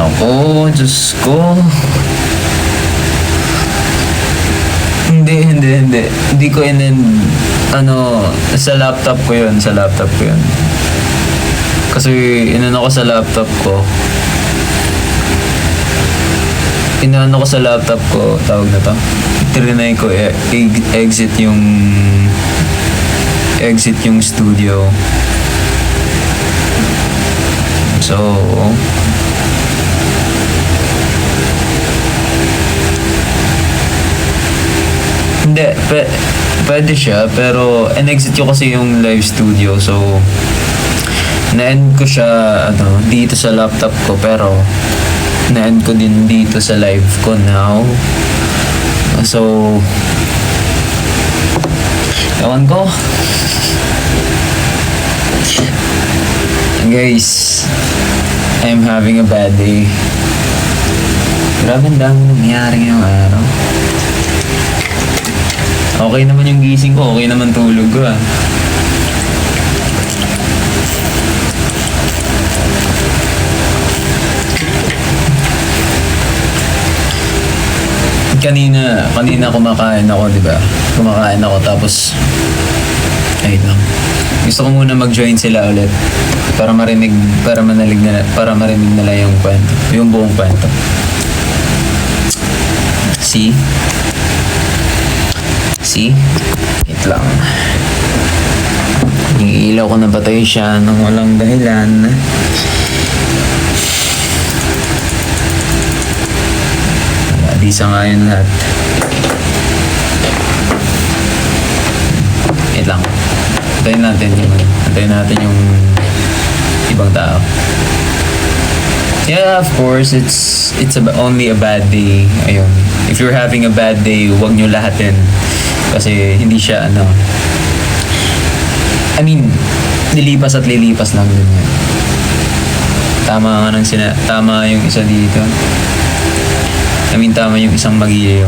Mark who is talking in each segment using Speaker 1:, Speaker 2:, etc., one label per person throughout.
Speaker 1: Nako, Diyos ko. Hindi ko sa laptop ko yun, Kasi ko sa laptop ko. Tawag na to. Trinay ko, exit yung studio. So, hindi, pwede siya, pero in-exit ko kasi yung live studio, so na-end ko siya dito sa laptop ko, pero na-end ko din dito sa live ko now. So, ewan ko. Guys, I'm having a bad day. Grabe, ang dami nangyari ngayong araw. Okay naman yung gising ko, okay naman tulog ko Kanina kumakain ako, di ba? Kumakain ako tapos ayun lang. Gusto ko muna mag-join sila ulit para marinig nila yung kwento, yung buong kwento. See? Wait lang. Yung ilaw ko napatay siya nang walang dahilan. Isa nga yun lahat. Wait lang. Antayin natin yung ibang tao. Yeah, of course, it's only a bad day. Ayun. If you're having a bad day, huwag nyo lahatin. Kasi hindi siya lilipas at lilipas lang din yan. Tama yung isa dito. Tama yung isang Magiliw.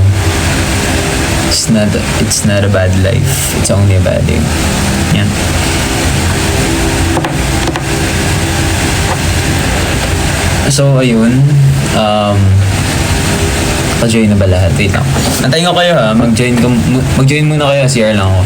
Speaker 1: It's not a bad life. It's only a bad day. Yan. So, ayun. Pa-join na ba lahat? Wait lang. Antayin ko kayo ha. Mag-join muna kayo. CR lang ako.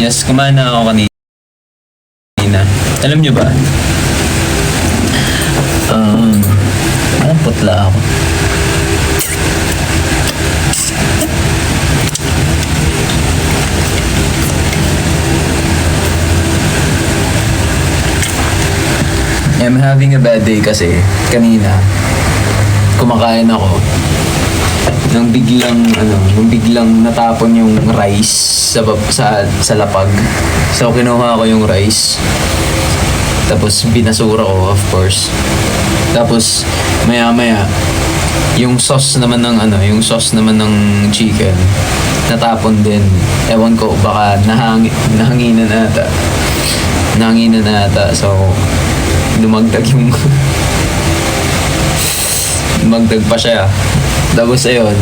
Speaker 1: Yes, kumain na ako kanina. Alam nyo ba? Putla ako. I'm having a bad day kasi kanina kumakain ako nang biglang natapon yung rice sa lapag. So kinuha ko yung rice. Tapos binasura ko, of course. Tapos maya-maya yung sauce naman ng chicken natapon din. Ewan ko, baka nahanginan ata. Nanginan na ata. So, dumagdag yung dumagdag pa siya. Tapos ayun.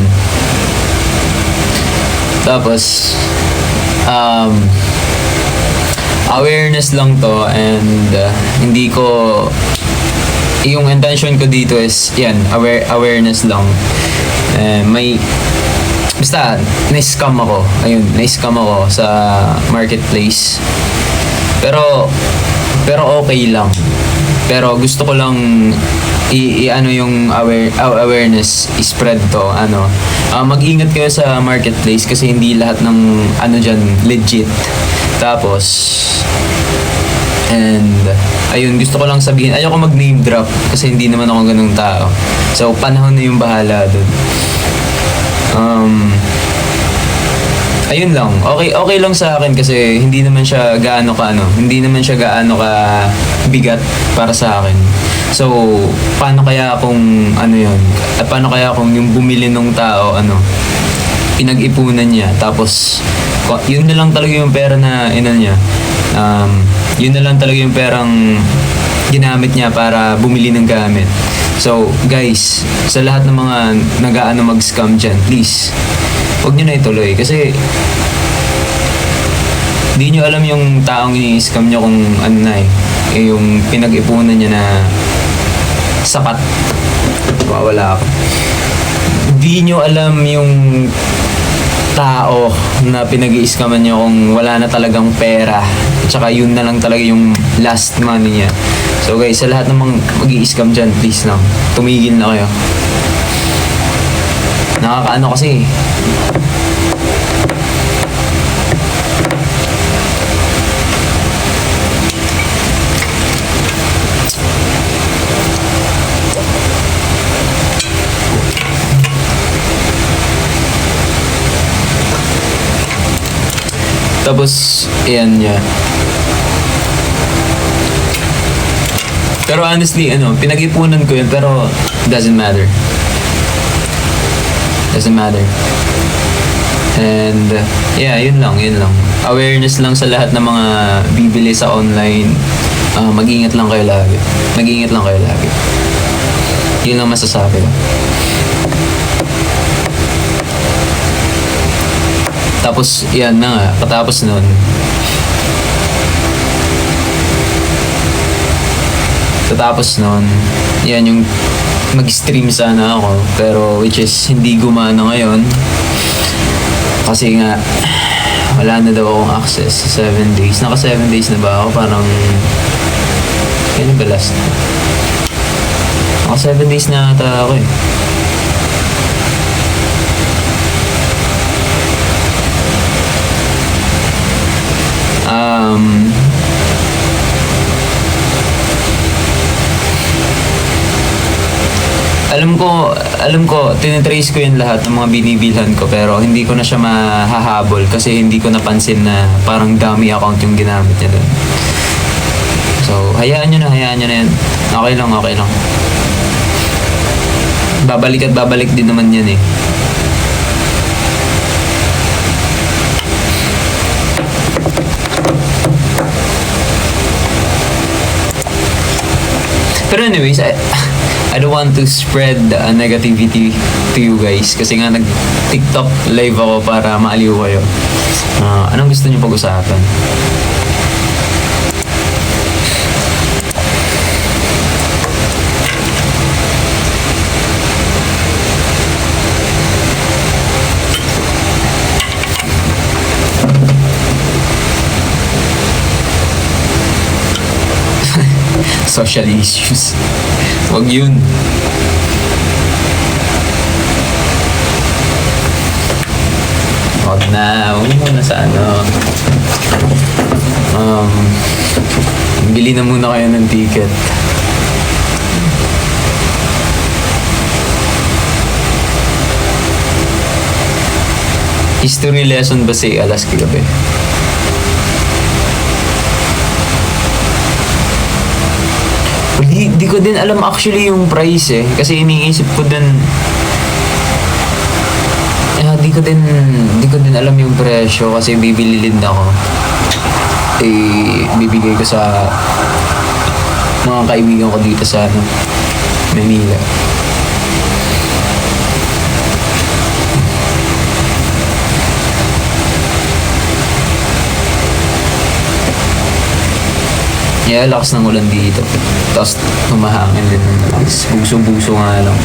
Speaker 1: Tapos awareness lang to, and hindi ko, yung intention ko dito is yan, awareness lang. May basta na-scam ako. Ayun, na-scam ako sa marketplace. Pero okay lang. Pero gusto ko lang ano yung awareness spread to, mag-ingat kayo sa marketplace kasi hindi lahat ng diyan legit. Tapos and ayun, gusto ko lang sabihin, ayoko mag name drop kasi hindi naman ako ganung tao. So panahon na yung bahala dun. Ayun lang. Okay lang sa akin kasi hindi naman siya gaano ka bigat para sa akin. So, paano kaya kung yun? At paano kaya kung yung bumili ng tao, pinag-ipunan niya, tapos yun na lang talaga yung pera na niya. Yun na lang talaga yung perang ginamit niya para bumili ng gamit. So, guys, sa lahat ng mga mag-scam dyan, please, huwag nyo na ituloy kasi di nyo alam yung taong i-scam nyo kung yung pinag-ipunan niya na sapat. Wala ako. Di nyo alam yung tao na pinag-i-scaman nyo kung wala na talagang pera. Tsaka yun na lang talaga yung last money niya. So guys, sa lahat ng mga mag-i-scam dyan, please lang, tumigil na kayo. Nakakaano kasi. Tapos, ayan niya. Pero honestly, pinag-ipunan ko yun, pero doesn't matter. Doesn't matter. And, yeah, yun lang. Awareness lang sa lahat ng mga bibili sa online. Mag-ingat lang kayo lagi. Yun lang masasabi ko. Tapos, yan na nga. Katapos nun, yan yung mag-stream sana ako. Pero, which is, hindi gumana ngayon. Kasi nga, wala na daw akong access sa 7 days. Naka 7 days na ba ako? Parang, kailan ba last? Naka 7 days na ata ako eh. Alam ko, tinitrace ko yung lahat ng mga binibilhan ko, pero hindi ko na siya mahahabol kasi hindi ko napansin na parang dummy account yung ginamit niya doon. So, hayaan nyo na yan. Okay lang. Babalik at babalik din naman yan eh. Pero anyways, I don't want to spread negativity to you guys kasi nga nag-TikTok live ako para maaliw kayo. Anong gusto niyo pag-usapan? Social issues. Wag yun. Wag na. Huwag muna sa bili na muna kayo ng ticket. History lesson ba si alas kagabi? Di ko din alam actually yung price eh. Kasi iniisip ko din di ko din alam yung presyo kasi bibili din ako. bibigay ko sa mga kaibigan ko dito sa Manila. Yeah, lakas ng ulan dito. Tapos humahangin din ng lakas. Buso-buso nga lang.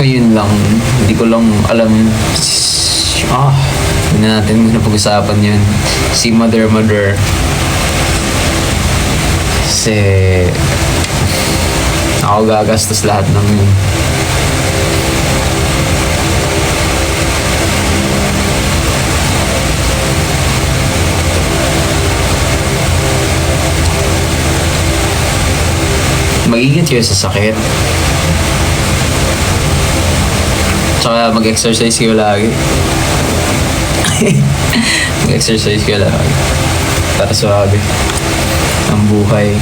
Speaker 1: Yun lang. Hindi ko lang alam. Hindi na natin muna pag-usapan yun. Si Mother. Kasi ako gagastos lahat ng yun. Mag-ingat kayo sa sakit. Tsaka mag-exercise kayo lagi. Mag-exercise kayo lagi. Para suwabe ang buhay.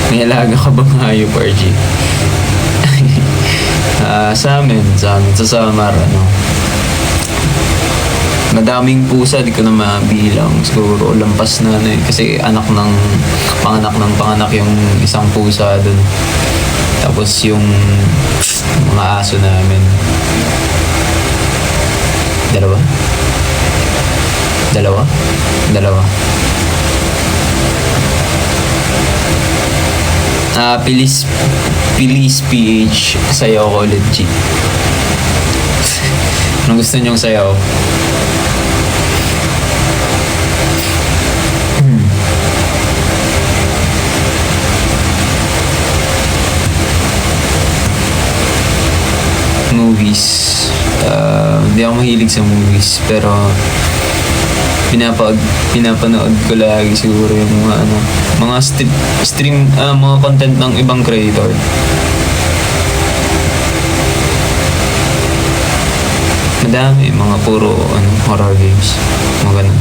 Speaker 1: May alaga ka bang hayop, RG? Sa amin, sa Samar, madaming pusa, di ko na mabilang. Siguro, lampas na kasi panganak yung isang pusa dun. Tapos yung mga aso namin. Dalawa. Pilis PH, sayaw ko ulit, G. Anong gusto niyong sayaw? Movies. Hindi ako mahilig sa movies, pero pinapanood ko lagi siguro yung mga stream, mga content ng ibang creator. Madami, mga puro horror games, mga ganun.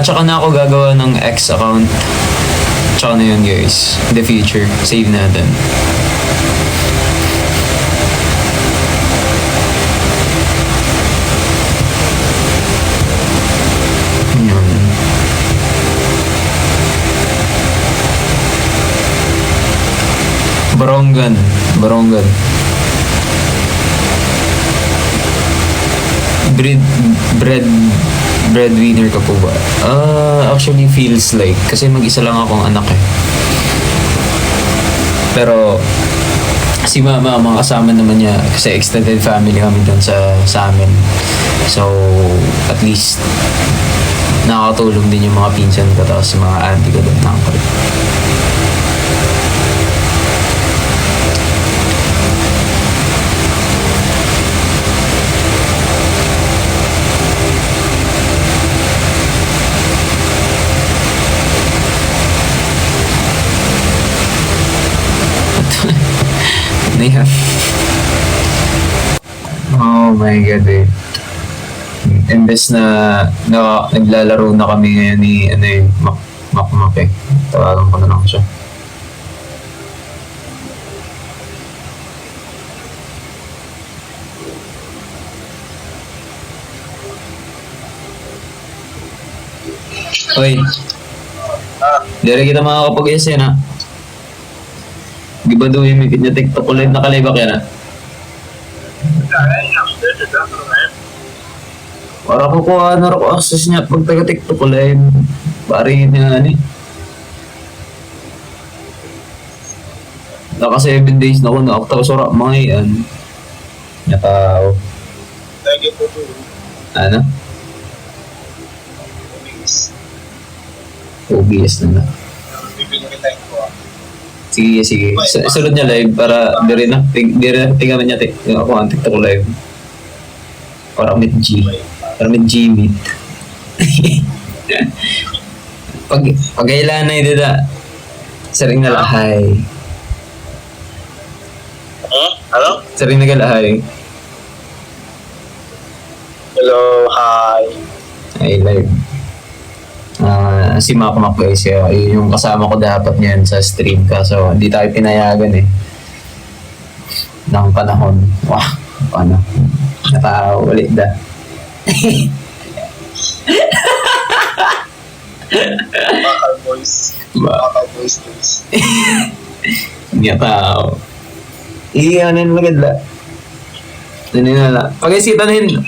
Speaker 1: Tsaka na ako gagawa ng X account. Tsaka na yun, guys. In the future, save natin. Barongan. Breadwinner ka po ba? Actually feels like, kasi mag-isa lang akong anak eh. Pero si mama, mga kasama naman niya, kasi extended family kami doon sa amin. So at least nakakatulong din yung mga pinsan ko, tapos mga auntie ko doon, uncle. Oh my God eh. Imbes na naglalaro na kami ngayon ni Makmak eh. Tawagan ko na lang siya. Oy. Dere kita makakapag-yes yan ha. Di ba doon yung mikit niya TikTok ulit nakalibak yan ha? Para ko kuha na ako access niya pag taga-TikTok ulit. Paringin niya Naka 7 days na ako na ako tapos mga yan. Nakao.
Speaker 2: Thank you po.
Speaker 1: Ano? OBS na lang. Sige, sige. Sunod niya live para di rin tingnan niya ako ang TikTok live. Para meet G. Para meet G meet. Pagkailan na ito da. Saring na lahay.
Speaker 2: Hello?
Speaker 1: Saring na lahay.
Speaker 2: Hello, hi.
Speaker 1: Ay, live. Si Makmak guys, yung kasama ko dapat niyan sa stream kaso hindi tayo pinayagan eh. Ng panahon. Wah, paano? Nakawali da.
Speaker 2: Bakal boys. Bakal boys.
Speaker 1: Hindi tao. Ano yung maganda? Ano na lang. Pag-isita na yun,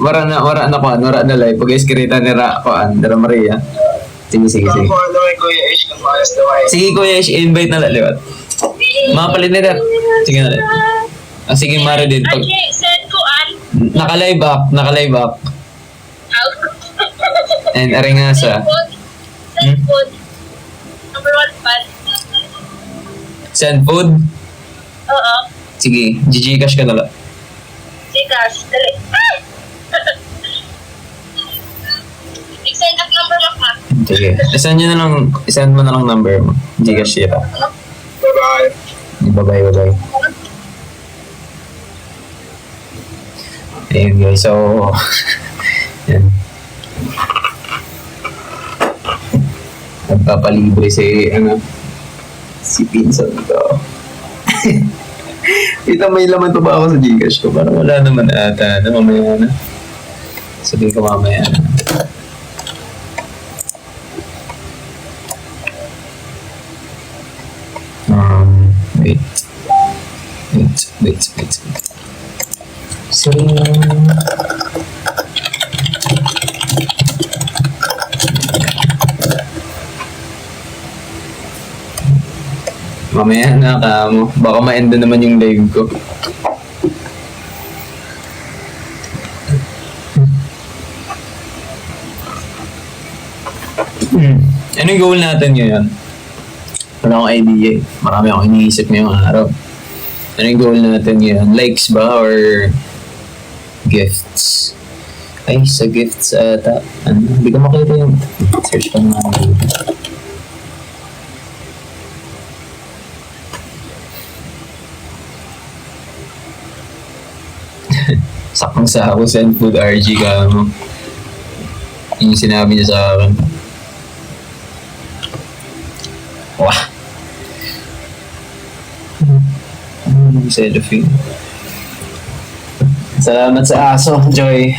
Speaker 1: wara na live. Pag-iskirita ni Dara Maria. Sige.
Speaker 2: Kung ano may Kuya Ish, kung maayos na may.
Speaker 1: Sige Kuya Ish, invite na liwat. Mapalit na dat. Sige na. Sige Mara din. Pag...
Speaker 3: Send ko an.
Speaker 1: Naka-live up. And arengasa.
Speaker 3: Send food. Number 1 fan.
Speaker 1: Send food?
Speaker 3: Oo.
Speaker 1: Sige, Gcash ka na lang.
Speaker 3: Gcash. Dali. I-send up number mo ka.
Speaker 1: Sige. Isend mo na lang number mo. Gcash siya.
Speaker 2: Bye-bye.
Speaker 1: Bye-bye. Ayun guys, so... yan. Nagpapalibre si Pinsan ko. Ito may laman pa ba ako sa Gcash ko? Parang wala naman ata. Mamaya na. Sabihin ko mamaya na. Wait. So... Mamaya na ka mo. Baka ma-end na naman yung live ko. Anong goal natin ngayon? Wala akong idea eh. Marami akong iniisip ngayong araw. Anong goal natin ngayon? Likes ba or gifts? Ay, sa gifts ata. Hindi ko makita yung search pa naman dito. Sakang sa ako send food RG ka mo. Yung sinabi niya sa akin. Wah! Selfie. Salamat sa aso, Joy.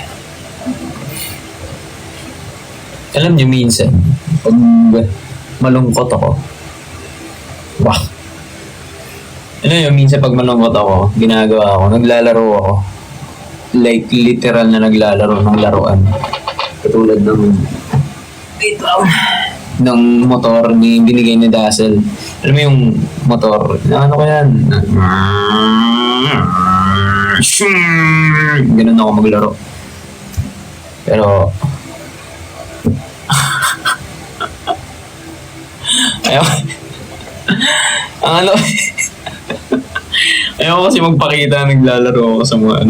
Speaker 1: Alam niyo minsan, pag malungkot ako, wah! Ano yun, minsan pag malungkot ako, ginagawa ako, naglalaro ako. Like literal na naglalaro ng laruan. Katulad ng ng motor ni binigay ni Dazzle. Alam mo yung motor, ano ko yan? Ganun ako maglaro. Pero ayaw ayaw kasi magpakita naglalaro ako sa mga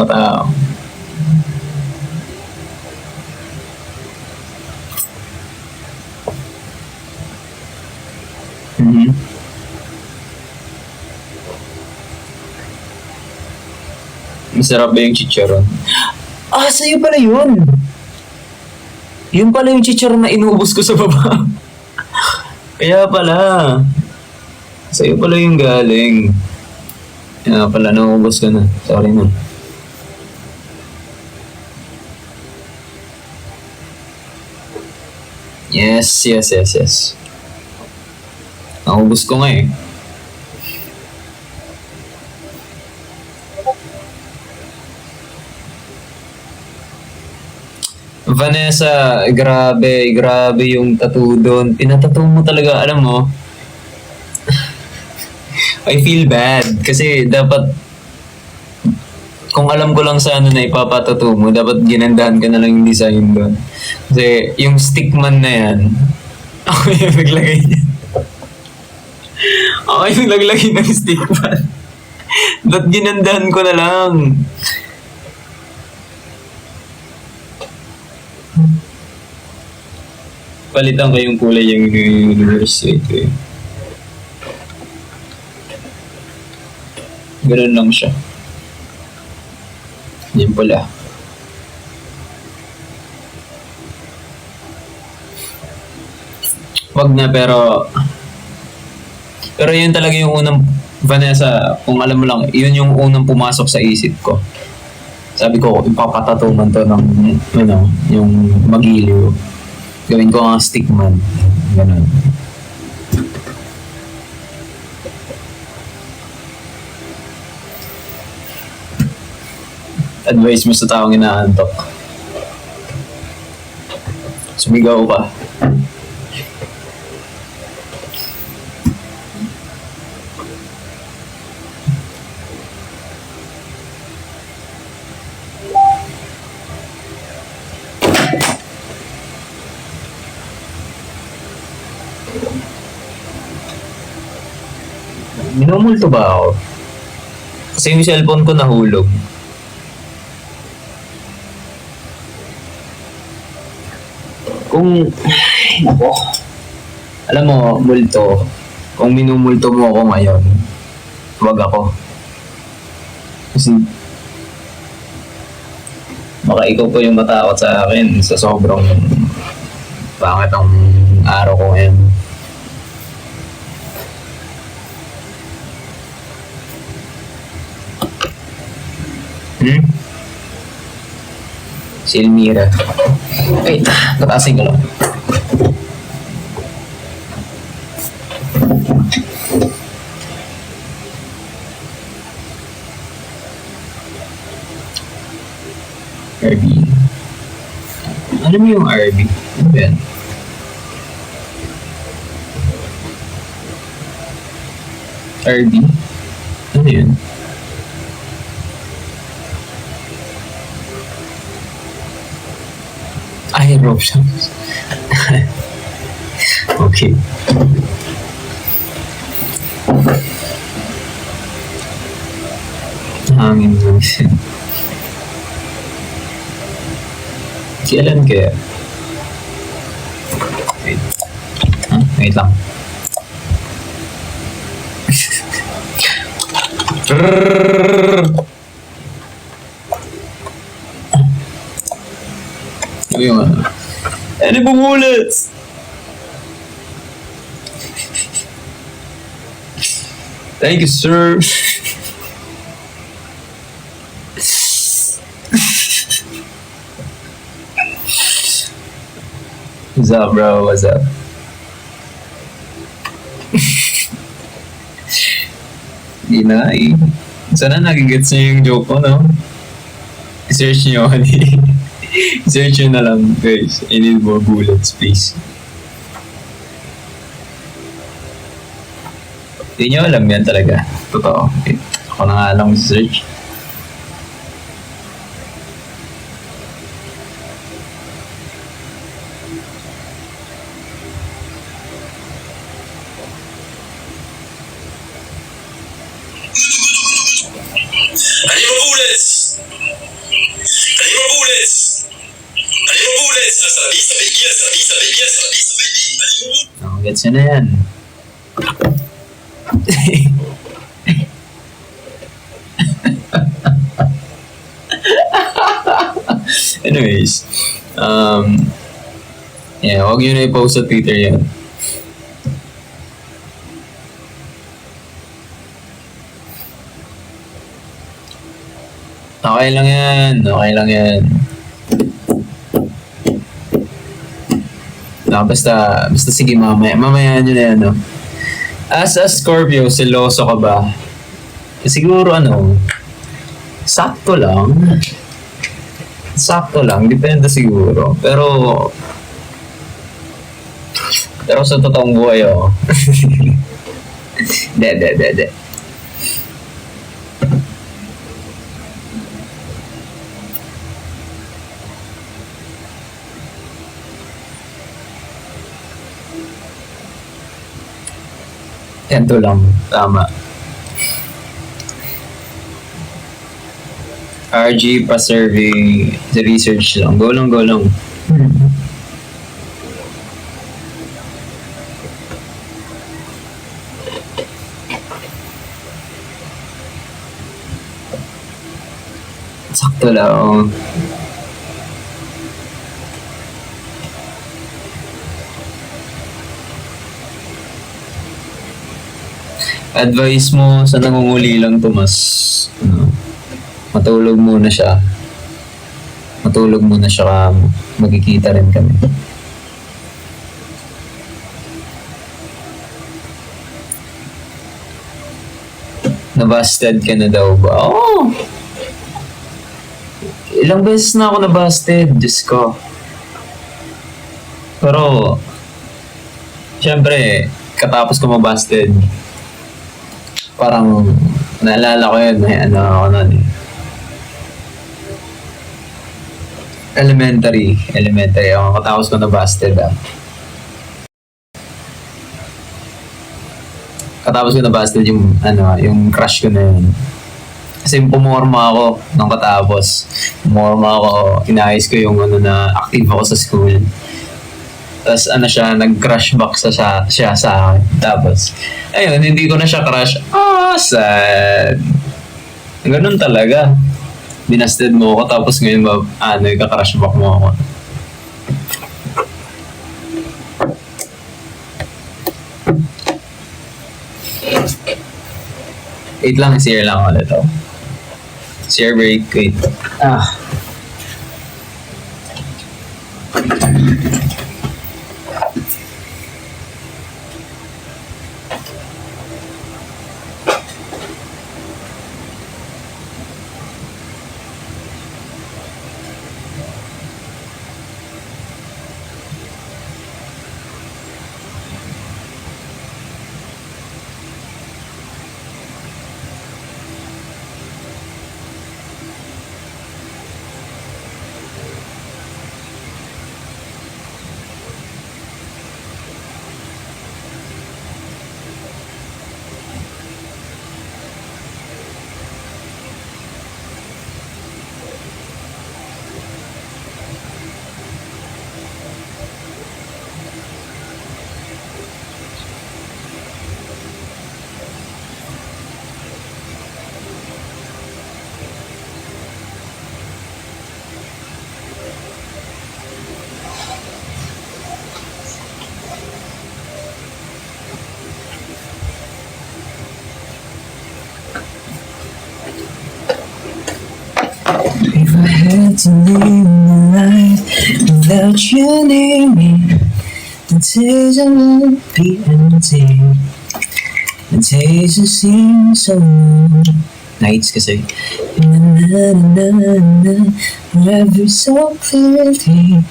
Speaker 1: tao. Masarap ba yung chicharon? Sa'yo pala yun! Yun pala yung chicharon na inuubos ko sa baba. Kaya pala. Sa'yo pala yung galing. Kaya pala, naubos ka na. Sorry na. Yes. Naubos ko nga eh. Vanessa, grabe yung tattoo doon. Pinatattoo mo talaga, alam mo. I feel bad kasi dapat kung alam ko lang sa ano na ipapatato mo, dapat ginandahan ka na lang yung design doon. Kasi yung stickman na yan, ako yung naglagay niya. Ako yung naglagay ng stickman. Ba't ginandahan ko na lang? Palitan ko yung kulay yung universe ito eh. Ganun lang siya. Yan pala. Wag na pero yun talaga yung unang Vanessa, kung alam mo lang, yun yung unang pumasok sa isip ko. Sabi ko, ipapatatuman to ng ano, yung magiliw. Gawin ko ang stickman. Ganun. Advice mo sa taong inaantok. Sumigaw ka. Minumulto ba ako? Kasi yung cellphone ko nahulog. Kung, nako, alam mo, multo, kung minumulto mo ako ngayon, wag ako. Kasi, baka ikaw po yung matakot sa akin sa sobrang pangit ang araw ko ngayon. Si Elmira. Ay, tatasin ko lang. RB. Ano mo yung RB? Ano ba yan? RB? Ano yun? Ay, rope shops. Okay. Hangin lang siya. Kailan kaya? Wait. Wait lang. Yung ano? Any bullets? Thank you, sir. What's up, bro? What's up? Hindi na eh. Sana nagigets niyo yung joke ko, no? I-search niyo ako I-search nyo na lang, guys. I need more bullets, please. Hindi nyo alam yan talaga. Totoo. Okay. Ako na nga lang i-search.
Speaker 4: I need more bullets! I need more bullets! I need more bullets!
Speaker 1: Oh, gets yun na yan. Anyways, yeah, huwag yun na i-post sa Twitter yan. Okay lang yan. Okay lang yan. No, basta sige mamaya. Mamaya nyo na yan, no? As a Scorpio, seloso ka ba? Siguro sakto lang. Sakto lang. Depende siguro. Pero sa totoong buhay, De. Ito lang. Tama. RG pa survey. Research lang. Go lang, go lang. Sakto lang. Advice mo sa nangunguli lang to, mas matulog muna siya. Matulog muna siya, magkikita rin kami. Nabusted ka na daw ba? Oo! Ilang beses na ako nabusted, Diyos ko. Pero, syempre, katapos ko mabusted, parang naalala ko yun, may ano ako nun eh. Elementary ako, katapos ko nabusted Katapos ko nabusted yung, yung crush ko na yun. Kasi pumorma ako nung katapos. Pumorma ako, inayos ko yung na active ako sa school. Tapos siya, nag-crush back siya sa akin. Tapos, ayun, hindi ko na siya crush. Sad. Ganun talaga. Binasted mo ako, tapos ngayon nagka-crush back mo ako. Wait lang, share lang ulit ako. Share break, wait. If I had to live my life without you near me, the days I would be empty. The days would seem so long. Nights kasi. Na na na na na, every so clearly.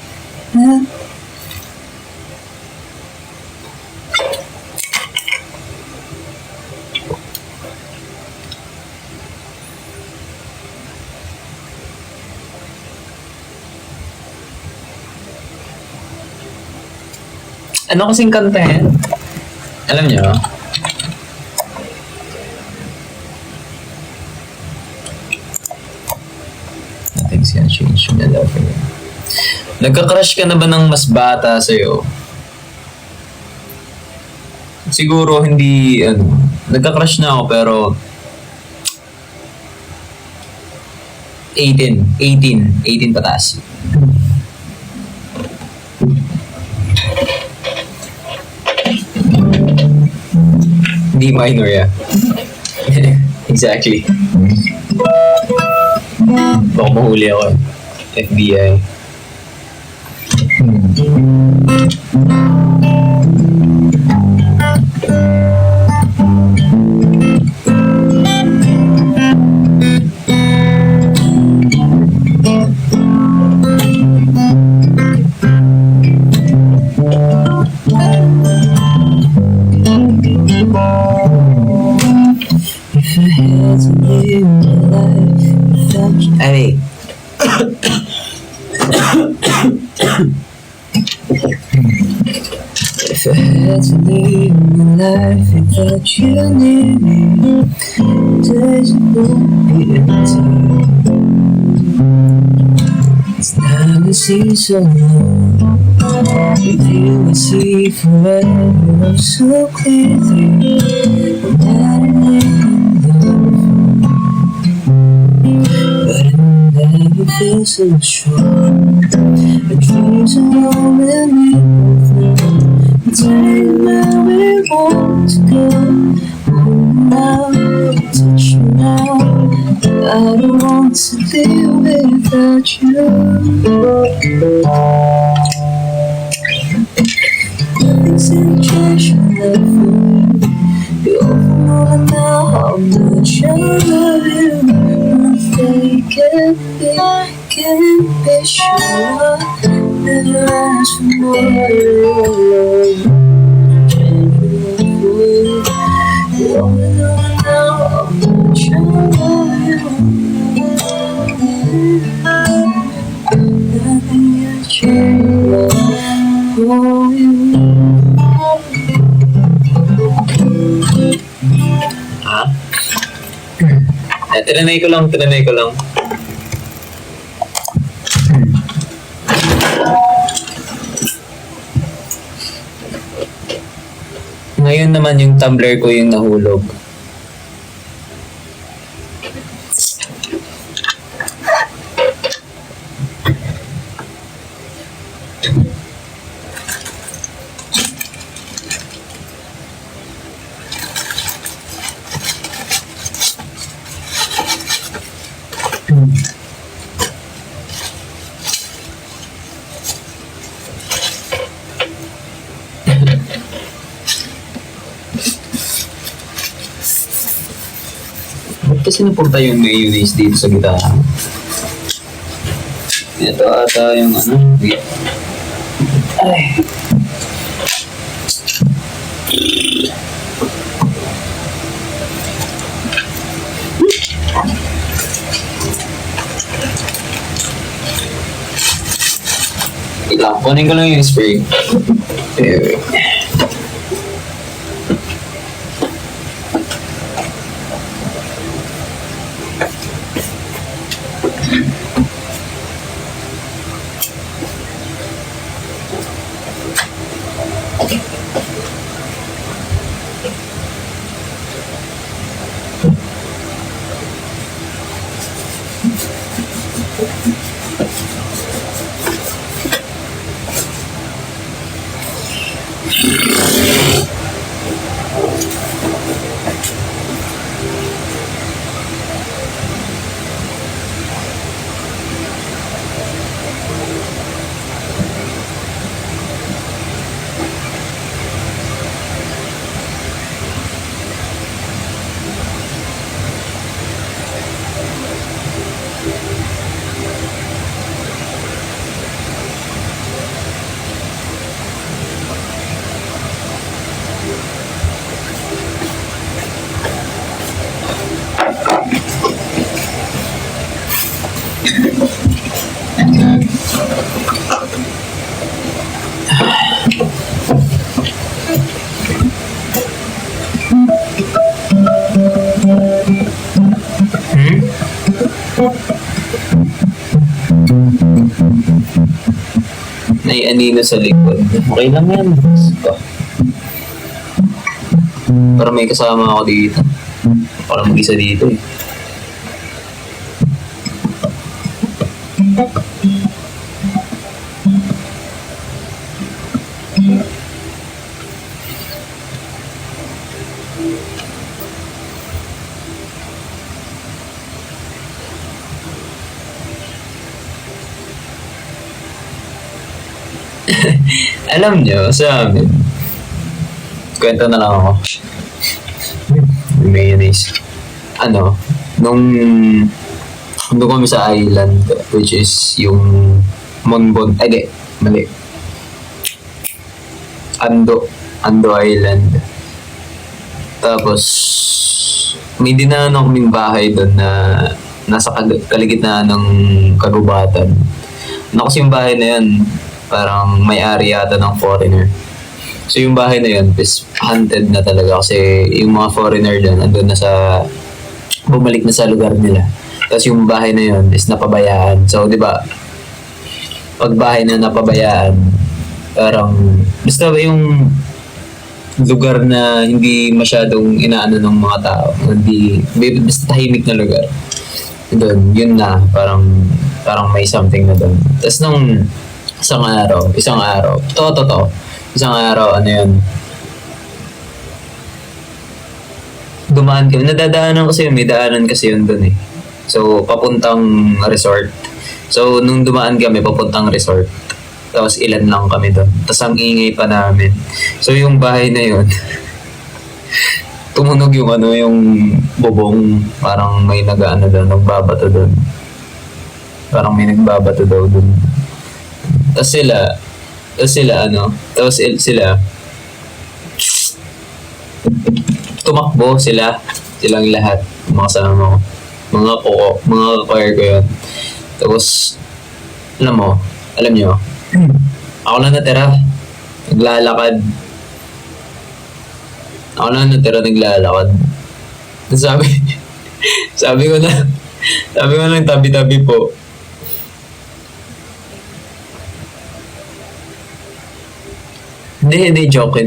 Speaker 1: Ano kasing kanta yan? Alam niyo? Nothing's gonna change my love for you. Nagka-crush ka na ba ng mas bata sa'yo? Siguro hindi, nagka-crush na ako pero 18 pataas. Hindi minor, yeah. Exactly. Baka mahuli ako. FBI. Ay, If I had to live my life without you near me, days would be empty. It's now it seems so long. With you I see forever so clearly. I'm not in love, but it never feels so strong. The dreams are all that we both know. Tell you where we want to go. Hold me now, touch me now. I don't want to live without you. Nothing's in change left for you. You all know now how much I love you. Nothing can be sure. Never ask for more. You all know now how much I love you. Nothing can change for you. Ha? Tinanay ko lang. Ngayon naman yung tumbler ko yung nahulog. Ba't kasi napunta yung mayonnaise dito sa gitara? Ito ata yung ano. Ay. Ilang, kunin ko lang yung spray. There. May anino sa likod. Okay lang yan. Para may kasama ako dito. Para mag-isa dito eh. Alam nyo, sa amin, kwento na lang ako. Mayonnaise. Ano, nung kami sa island, which is yung Monbon, di, mali. Ando Island. Tapos, may dinaanan kaming bahay doon na nasa kaligitnaan ng kagubatan. Ano kasi yung bahay na yan, parang may-ari yata ng foreigner. So yung bahay na yun is haunted na talaga kasi yung mga foreigner dyan andun na sa bumalik na sa lugar nila. Tapos yung bahay na yun is napabayaan. So di ba pag bahay na napabayaan, parang basta yung lugar na hindi masyadong inaano ng mga tao, hindi basta tahimik na lugar. Doon, yun na parang may something na doon. Tapos nung isang araw, isang araw, ano yun, dumaan kami, nadadaanan kasi yun, may daanan kasi yun doon eh. So, papuntang resort. So, nung dumaan kami, papuntang resort, tapos ilan lang kami doon. Tapos ang ingay pa namin. So, yung bahay na yun, tumunog yung yung bubong, parang may nag-ano doon, nagbabato doon. Parang may nagbabato daw doon. Tapos sila, tumakbo silang lahat, mga kasama ko, mga choir ko yun. Tapos, alam nyo, ako lang natira, naglalakad. Tapos sabi ko lang tabi-tabi po. Hindi joke.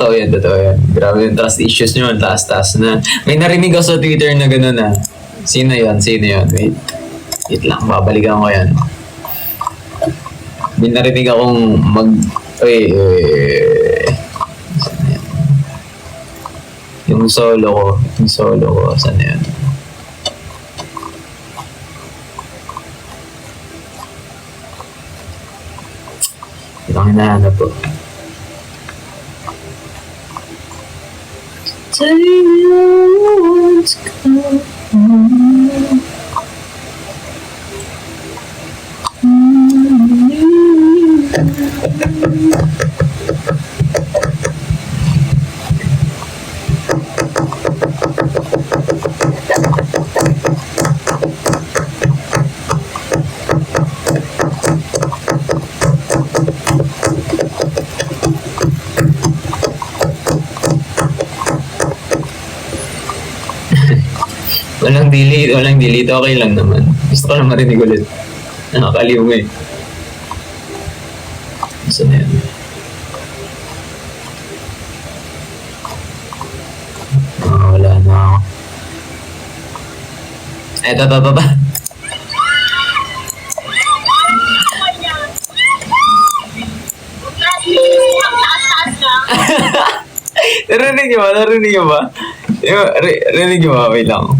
Speaker 1: Oh, yan, totoo yan. Grabe yung trust issues nyo, taas na. May narinig ako sa Twitter na gano'n na. Sino yun? Wait lang, babalikan ko yan. May narinig akong saan na yan? Yung solo ko, saan na yan? Ilang hinahanap po. Tell you what's going on. Walang delete, okay lang naman. Gusto ko lang marinig ulit. Nakakaliw mo eh. Saan na yan? Wala na ako. Eto. Narinig niyo ba? Narinig niyo ba? Wait lang.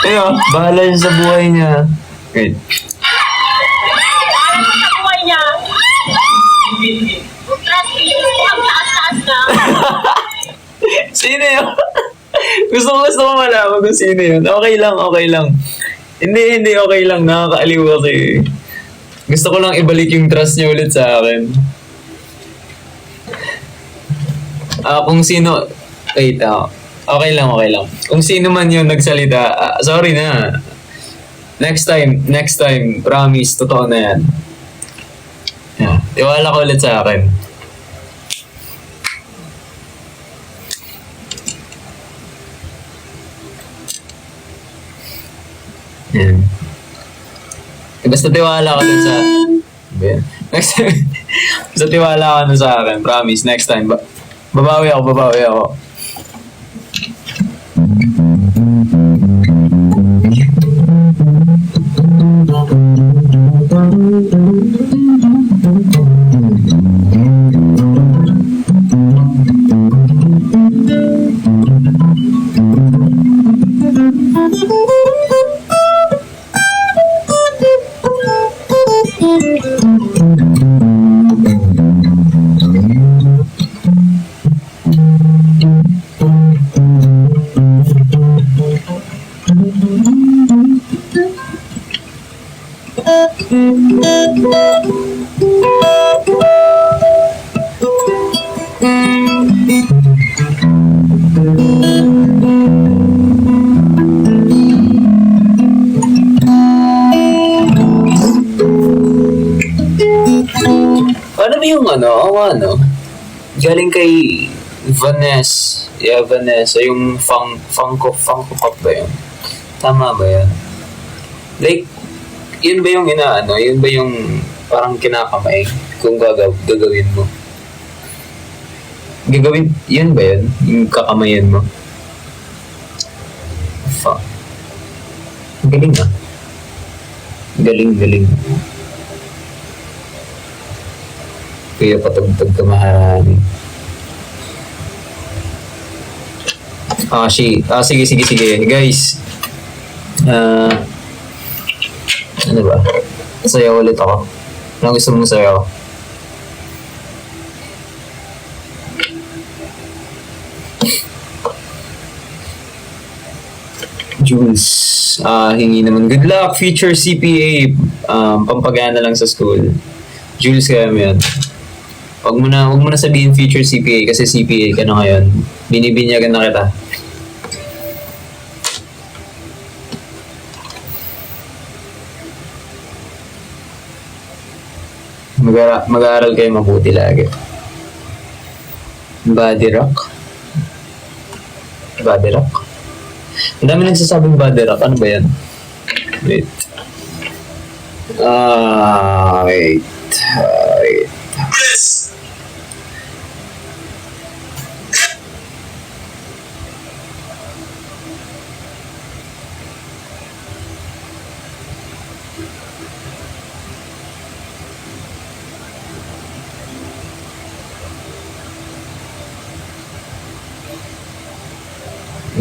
Speaker 1: Ayun, bahala siya sa buhay niya. Wait. Sino yun? gusto ko malaman kung sino yun. Okay lang. Hindi, okay lang. Nakakaaliw kasi. Gusto ko lang ibalik yung trust niya ulit sa akin. Kung sino... Wait, Okay lang. Kung sino man yung nagsalita, sorry na. Next time, promise, totoo na yan. Yeah. Tiwala ko ulit sa akin. Yan. Basta tiwala ka dun sa... Next time, basta tiwala ka dun sa akin, promise, next time. Babawi ako. ano. Galing kay Vanessa. Yeah, Vanessa. Yung Funko Pop ba yun? Tama ba yun? Like, yun ba yung inaano? Yun ba yung parang kinakamay kung gagawin mo? Yun ba yun? Yung kakamayan mo? Fuck. Galing ah. Galing. Kaya patugtog ka maharani. Sige. Guys. Ano ba? Sayaw ulit ako. Ano gusto mong sayaw? Jules. Hingi naman. Good luck, future CPA. Pampagana lang sa school. Jules, kaya mo yan. Huwag mo na sabihin future CPA kasi CPA ka na ngayon. Binibinyagan na kita. Mag-aaral kayo mabuti lagi. Body rock? Ang dami nagsasabing body rock. Ano ba yan? Wait.
Speaker 4: Bullets!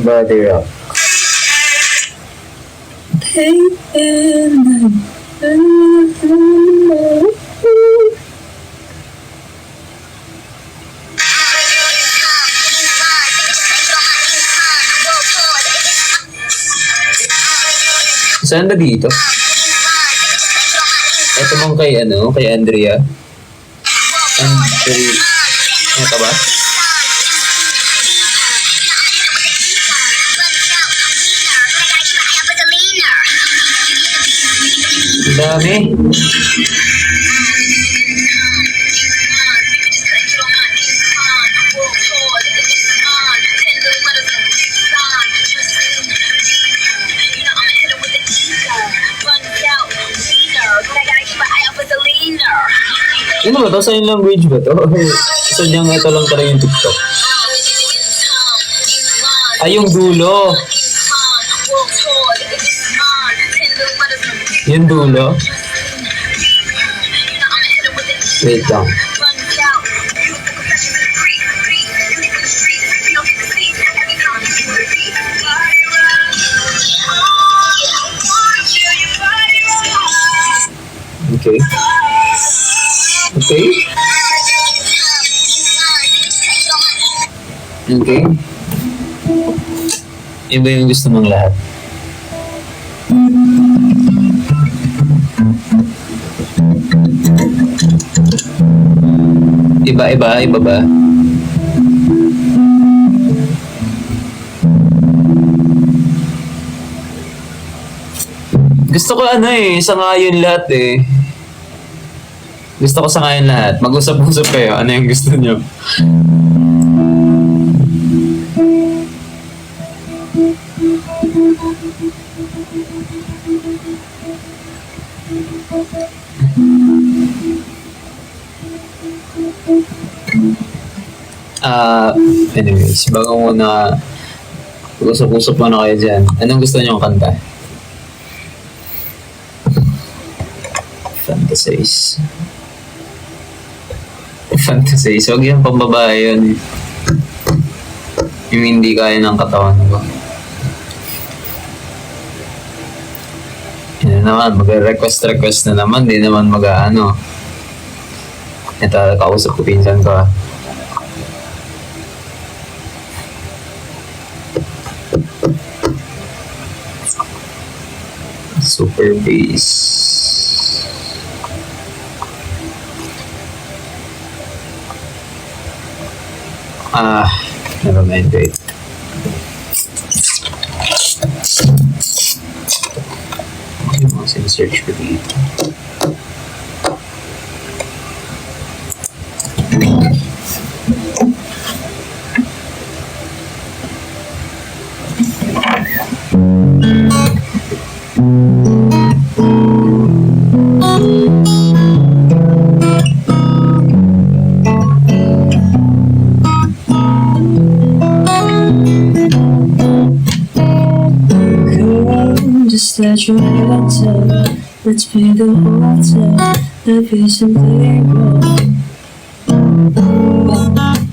Speaker 1: Body rock. Saan ba dito? Ito mong kay Andrea. Ito ba? Ang dami. Ano ba to? Sign language ba to? Sadyang ito lang talaga yung TikTok. Ay, yung dulo. Yung dulo. Wait lang. Okay. Iba yung gusto mong lahat. Iba ba? Gusto ko sangayon lahat eh. Gusto ko sangayon lahat. Mag-usap-usap kayo. Ano yung gusto nyo? Anyways, bago muna usap-usap muna kayo dyan. Anong gusto nyo kanta? Fantasize. Huwag yung pambabae yun. Yung hindi kaya ng katawan ko. Yan naman, mag-request na naman. Di naman mag-ano. Ito, kausap ko pinsan ko. Super bass. Never mind, wait. Ano mo sinesearch ko dito?
Speaker 5: Just let your head tell. Let's be the hotel. Life isn't wrong.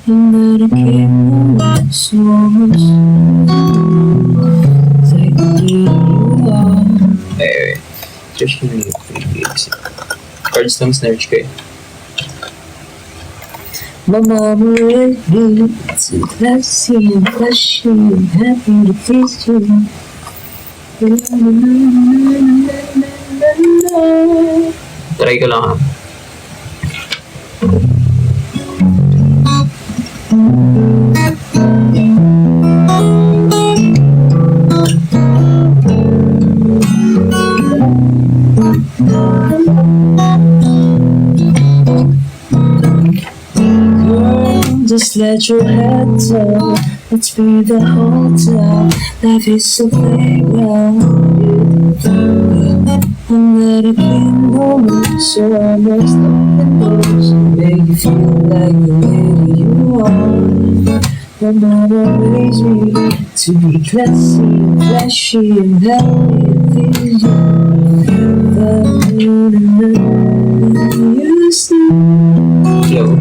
Speaker 5: I'm not a king of songs. Take me you are.
Speaker 1: Wait. Just yung chords ng snare ko eh.
Speaker 5: My mama raised me to classy and flashy and happy to please you.
Speaker 1: Try ko lang ha.
Speaker 5: Just let your head tell. Let's be the hotel. Life is so playground. I'm not a kingdom, so I must open doors. Make you feel like the lady you are. My mama raised me to be classy and flashy and happy and please you. You see.
Speaker 1: Hello.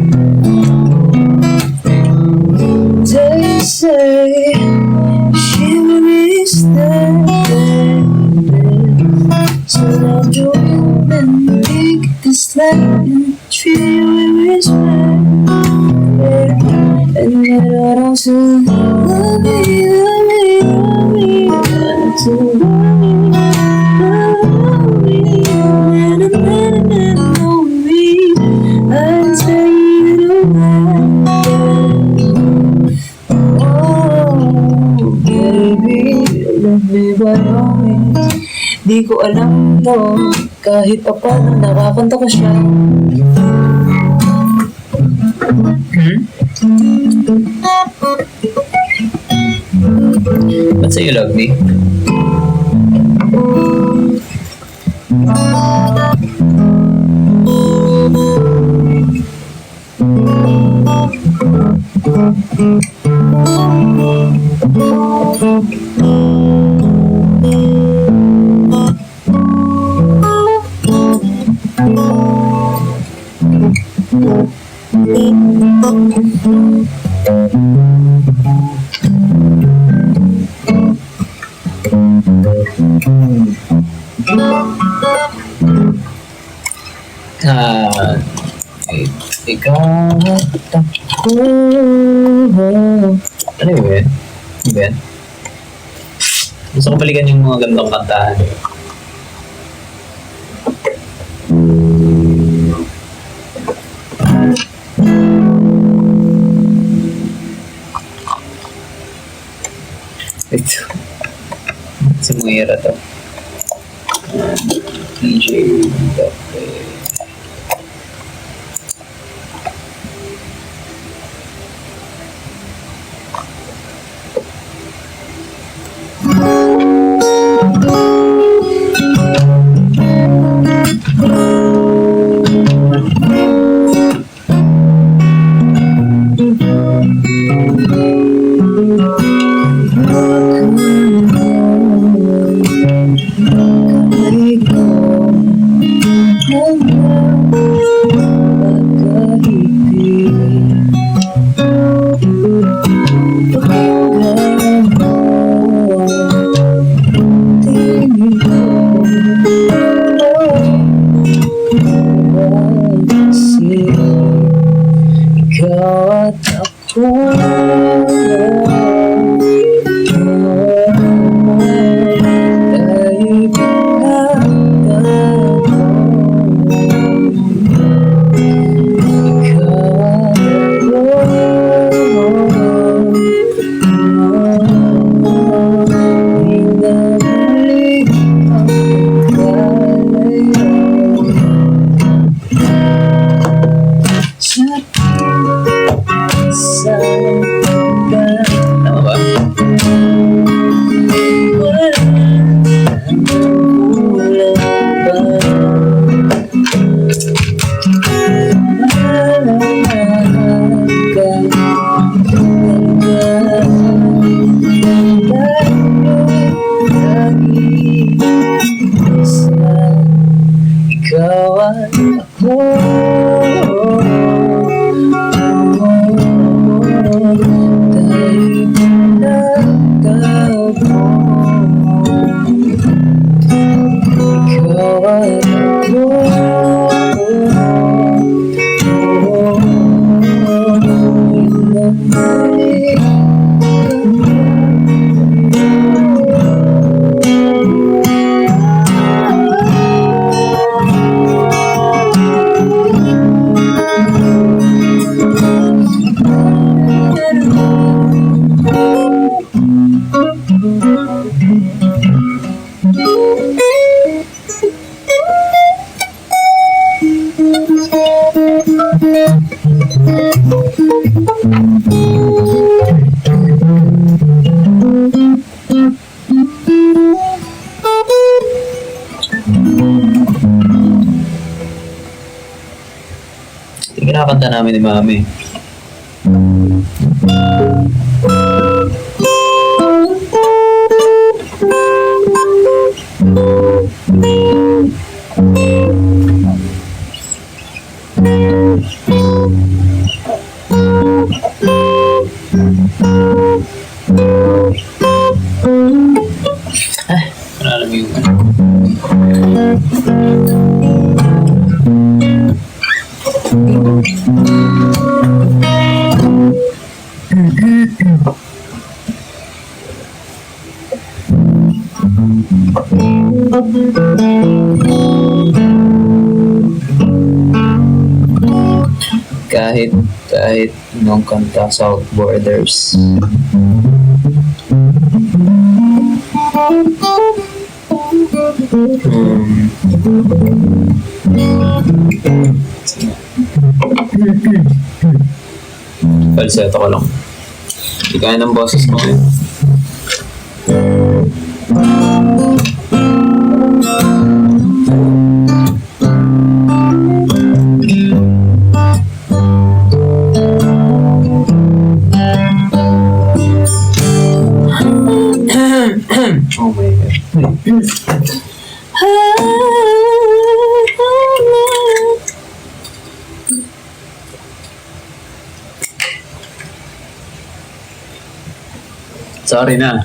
Speaker 5: They say she is the best. So I'll join and make this life and treat you with respect. And yet I don't say love me, love me, love me. But to love me, and know me. I tell you to love me by all means. Di ko alam to, kahit pa paano nakakanta ko siya.
Speaker 1: Ba't sa'yo love me? Ikaw at ako. Ano yun? Ano ba yan? Gusto ko balikan yung mga gandang kantahan. Ito. Si Muira to. DJ Dape.
Speaker 5: ikaw ay ako.
Speaker 1: Yung kinakanta namin ni Mami. Alam mo yung kahit nung kanta South Borders. Falsetto ko lang. Hindi kaya ng boses ko ngayon. Oh my God. Sorry na.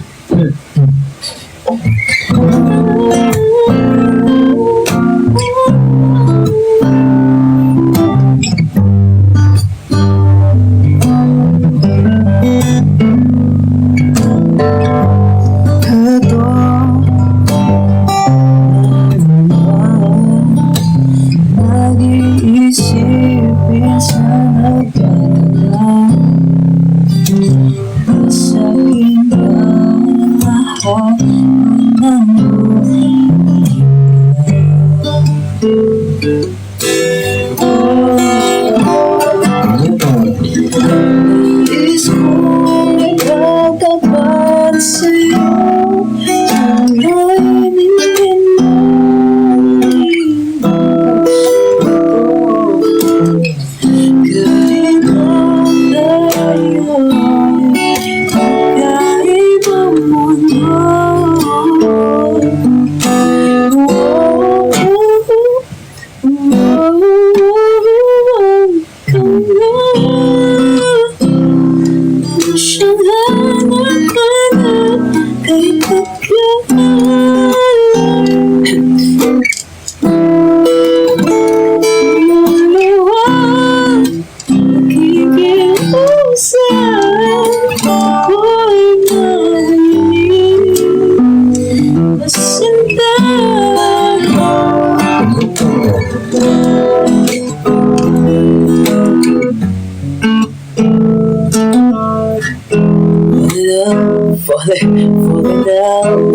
Speaker 1: Falling down,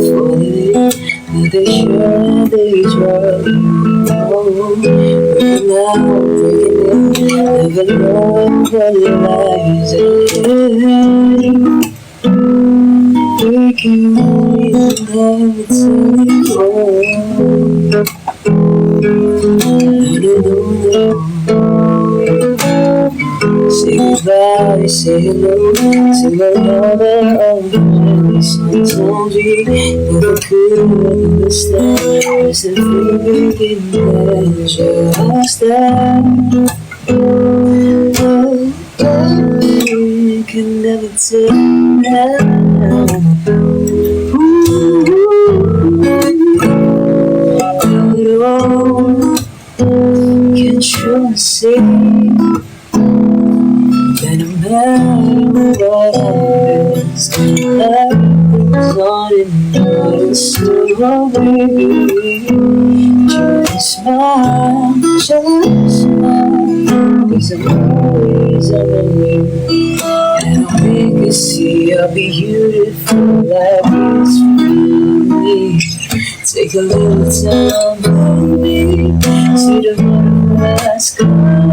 Speaker 1: they sure, they try. Breaking out, breaking in, never knowing what lies ahead. Breaking away, never telling more. I don't know. Say goodbye, say hello, say another always. Sometimes we never could understand. There's a feeling in there, just that. Oh, you can never tell now.
Speaker 5: on and on, so baby, just smile, just smile, 'cause I'm always on the way, and I'll make you see I'll be beautiful like this for me. Take a little time, baby, see the butterflies come,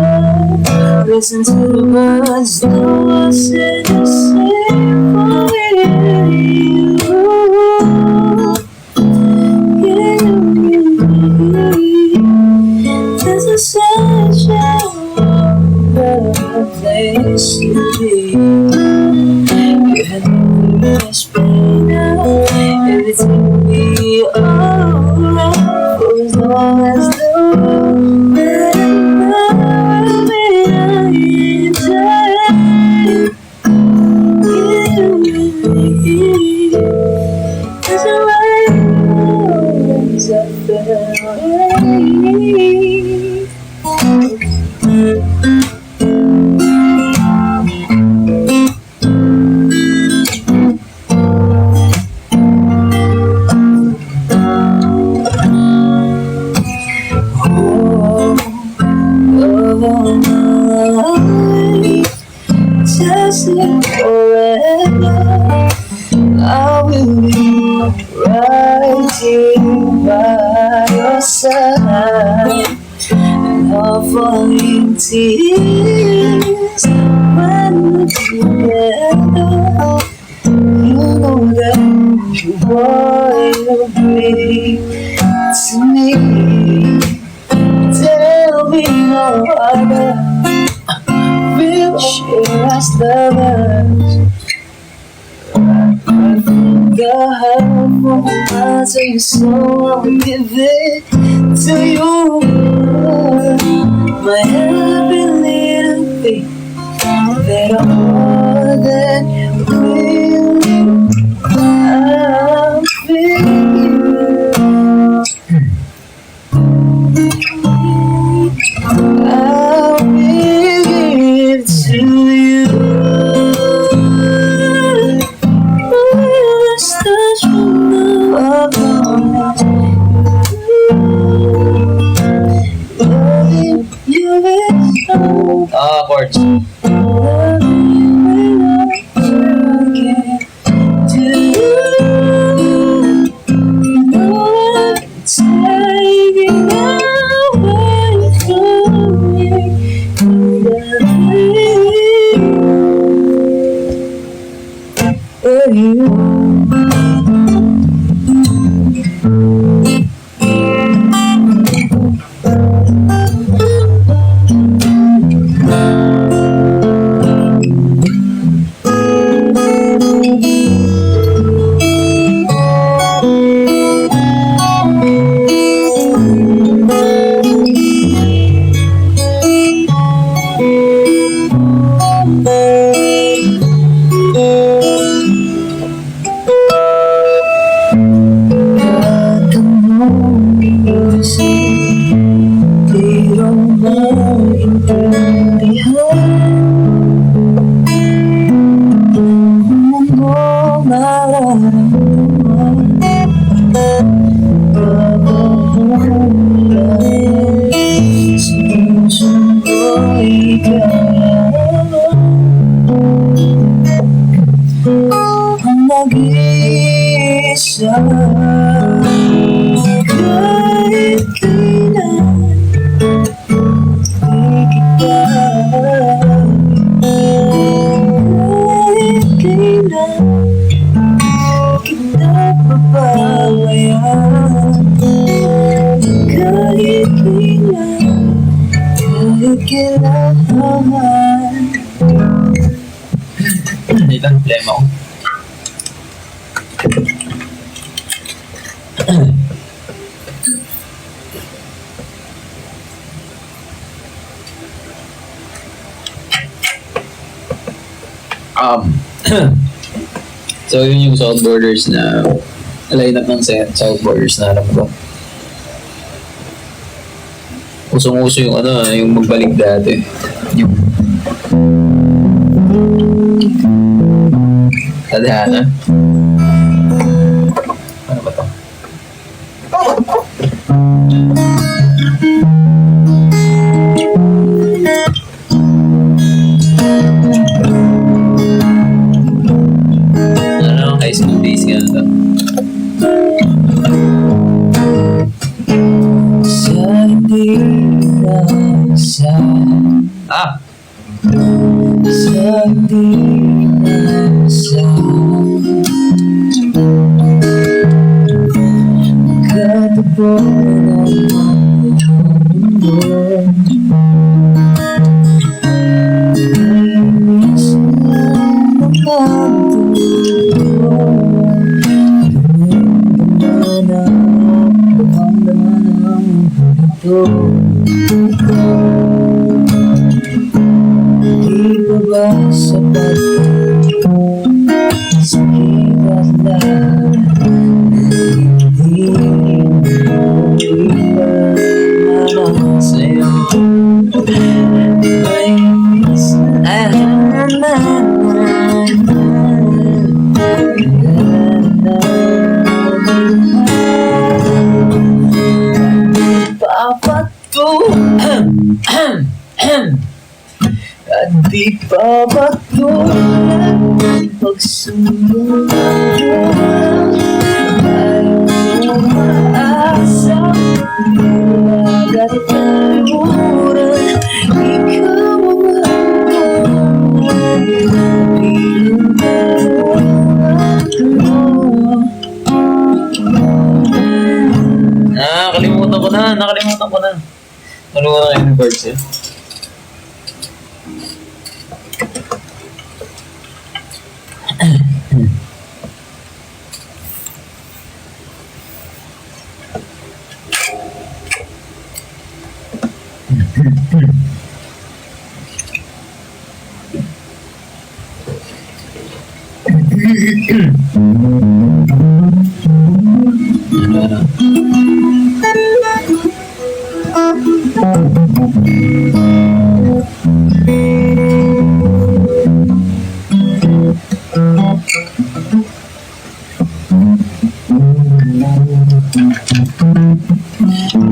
Speaker 5: listen to the birds, know I said the same for you. There's a sunshine, a place to be. You had the best pain out, everything will be alright, for as long as the world will be time. There's a rainbow, there's a fairy. Just live forever. I will be right here by your side, and I'll fall in tears when we're together. You know that you want to be to me. Tell me no other real share as lovers. The heart won't lie to you, so I will give it to you. My happy little thing, that are more than real. I'm feeling I'll give it to you. Touch from love, you will chords. Dito ang problema ko. So yun yung Southboarders na line-up ng Southboarders na alam ko. Usong-uso yung ano, yung magbalik dati. Yung tadhana.
Speaker 1: Base nga na to.
Speaker 5: Sa hindi na isa,
Speaker 1: Ah!
Speaker 5: sa hindi na isa, katapo ng mundo. Nainis na nakatuto, damdaman ito. Di ba ba sapat sa kita hindi mo iwanan sa'yo? May miss papato at di pa matulang pagsunod ay umaasa agad kalimutan ikaw ang piling
Speaker 1: Nakalimutan ko na. Nakalimutan ko na yung birds eh.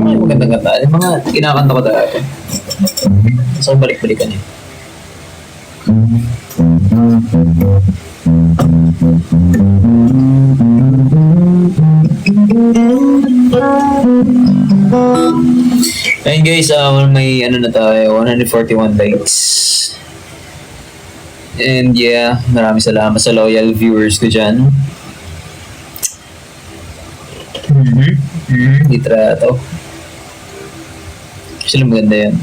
Speaker 1: Ay, magandang kanta. Yung mga kinakanta ko dati. So, balik-balikan eh. Ayun guys, may ano na tayo, 141 likes. And yeah, maraming salamat sa loyal viewers ko dyan. Litrato. Actually maganda yan.